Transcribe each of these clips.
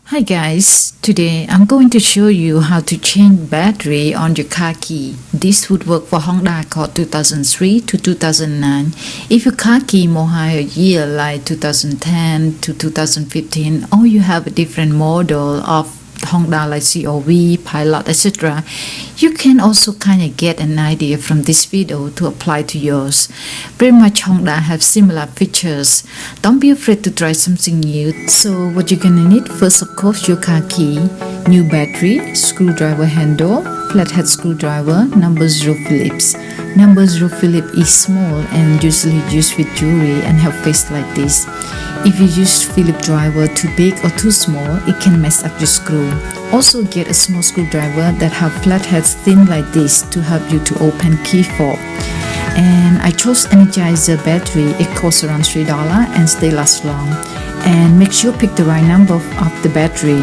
Hi guys, today I'm going to show you how to change battery on your car key. This would work for Honda Accord 2003 to 2009. If your car key more higher year like 2010 to 2015, or you have a different model of Honda like CRV, Pilot, etc., you can also kind of get an idea from this video to apply to yours. Pretty much Honda have similar features. Don't be afraid to try something new. So what you're gonna need first, of course, your car key, new battery, screwdriver handle, flathead screwdriver, number 0 Phillips. Number 0 Phillips is small and usually used with jewelry and have face like this. If you use Phillips driver too big or too small, it can mess up your screw. Also get a small screwdriver that have flatheads thin like this to help you to open key fob. And I chose Energizer battery. It costs around $3 and they last long. And make sure pick the right number of the battery.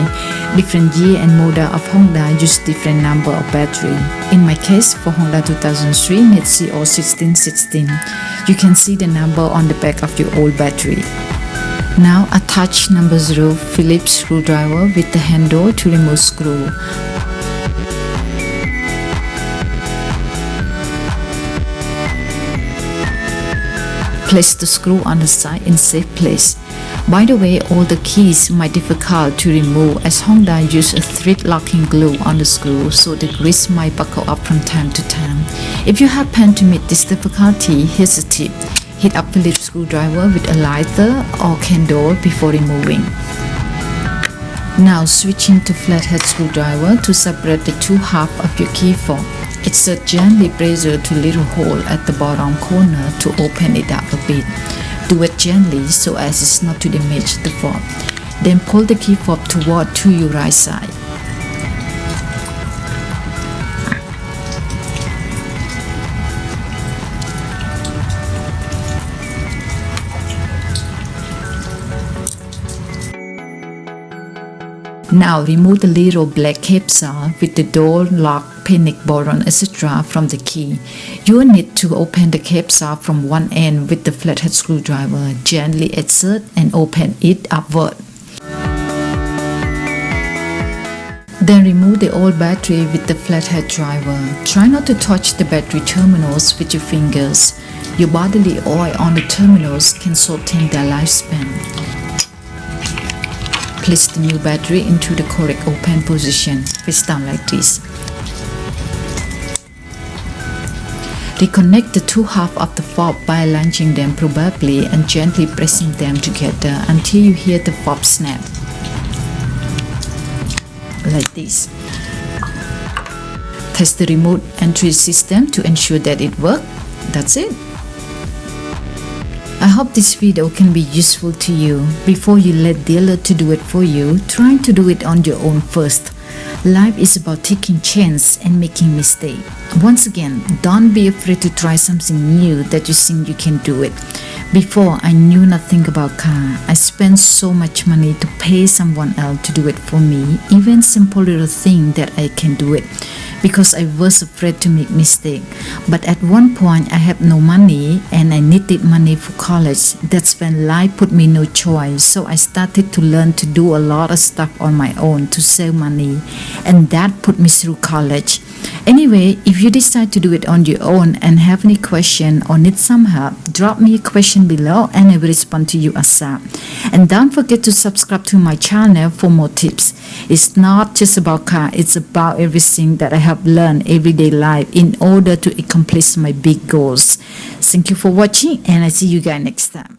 Different year and model of Honda use different number of battery. In my case, for Honda 2003 need CO1616. You can see the number on the back of your old battery. Now attach number 0 Phillips screwdriver with the handle to remove screw. Place the screw on the side in safe place. By the way, all the keys might be difficult to remove as Honda use a thread locking glue on the screw, so the grease might buckle up from time to time. If you happen to meet this difficulty, here's a tip. Heat up Phillips screwdriver with a lighter or candle before removing. Now switching to flathead screwdriver to separate the two halves of your key fob. Insert gently pressure to little hole at the bottom corner to open it up a bit. Do it gently so as it's not to damage the fob. Then pull the key fob toward to your right side. Now remove the little black capsule with the door, lock, panic button, etc. from the key. You will need to open the capsule from one end with the flathead screwdriver. Gently insert and open it upward. Then remove the old battery with the flathead driver. Try not to touch the battery terminals with your fingers. Your bodily oil on the terminals can shorten their lifespan. Place the new battery into the correct open position, face down like this. Reconnect the two halves of the fob by launching them probably and gently pressing them together until you hear the fob snap. Like this. Test the remote entry system to ensure that it works. That's it. I hope this video can be useful to you. Before you let dealer to do it for you, try to do it on your own first. Life is about taking chance and making mistakes. Once again, don't be afraid to try something new that you think you can do it. Before, I knew nothing about car. I spent so much money to pay someone else to do it for me, even simple little thing that I can do it, because I was afraid to make mistake. But at one point I had no money and I needed money for college. That's when life put me no choice. So I started to learn to do a lot of stuff on my own to save money, and that put me through college. Anyway, if you decide to do it on your own and have any question or need some help, drop me a question below and I will respond to you ASAP. And don't forget to subscribe to my channel for more tips. It's not just about car, it's about everything that I have learned everyday life in order to accomplish my big goals. Thank you for watching and I see you guys next time.